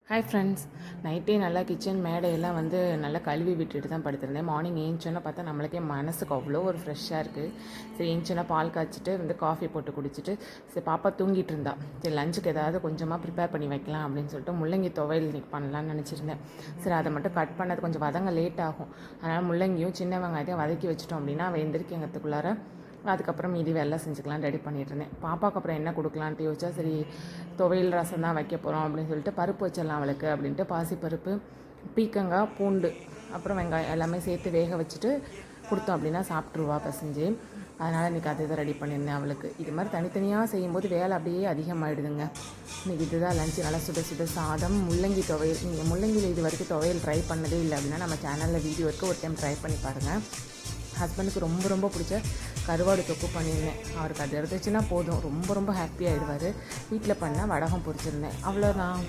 Hi friends. நைட்டே நல்லா kitchen மேடையெல்லாம் நல்லா கழுவி விட்டுட்டு தான் படுத்திருந்தேன். மார்னிங் ஏஞ்சோன்னா பார்த்தா நம்மளுக்கே மனசுக்கு அவ்வளோ ஒரு ஃப்ரெஷ்ஷாக இருக்குது. சரி ஏஞ்சோன்னா பால் காய்ச்சிட்டு காஃபி போட்டு குடிச்சிட்டு சரி பாப்பா தூங்கிட்டு இருந்தா. சரி லஞ்சுக்கு ஏதாவது கொஞ்சமாக ப்ரிப்பேர் பண்ணி வைக்கலாம் அப்படின்னு சொல்லிட்டு முள்ளங்கி துவையல் இன்றைக்கி பண்ணலான்னு நினச்சிருந்தேன். சரி அதை மட்டும் கட் பண்ணது கொஞ்சம் வதங்க லேட் ஆகும். அதனால் முள்ளங்கியும் சின்ன வெங்காயத்தையும் வதக்கி வச்சிட்டோம் அப்படின்னா வெந்திருக்கங்கிறதுக்குள்ளார அதுக்கப்புறம் மீதி வெள்ளை செஞ்சுக்கலாம் ரெடி பண்ணிட்டுருந்தேன். பாப்பாவுக்கு அப்புறம் என்ன கொடுக்கலான்ட்டு யோசிச்சா சரி துவையல் ரசம் தான் வைக்க போகிறோம் அப்படின்னு சொல்லிட்டு பருப்பு வச்சிடலாம் அவளுக்கு அப்படின்ட்டு பாசிப்பருப்பு, பீக்கங்காய், பூண்டு, அப்புறம் வெங்காயம் எல்லாமே சேர்த்து வேக வச்சுட்டு கொடுத்தோம் அப்படின்னா சாப்பிட்ருவா பசஞ்சு. அதனால் இன்றைக்கி அதை இதை ரெடி பண்ணியிருந்தேன் அவளுக்கு. இது மாதிரி தனித்தனியாக செய்யும்போது வேலை அப்படியே அதிகமாகிடுதுங்க. இன்றைக்கி இதுதான் லஞ்சு. நல்லா சுட சுட சாதம், முள்ளங்கி துவையல். நீங்கள் முள்ளங்கியில் இது வரைக்கும் துவையல் ட்ரை பண்ணதே இல்லை அப்படின்னா நம்ம சேனலில் வீடியோ இருக்குது, ஒரு டைம் ட்ரை பண்ணி பாருங்கள். ஹஸ்பண்டுக்கு ரொம்ப ரொம்ப பிடிச்ச கருவாடு தொக்கு பண்ணியிருந்தேன். அவருக்கு அது இருந்துச்சுன்னா போதும், ரொம்ப ரொம்ப ஹாப்பியாகிடுவார். வீட்டில் பண்ண வடகம் பொரிச்சிருந்தேன், அவ்வளோதான்.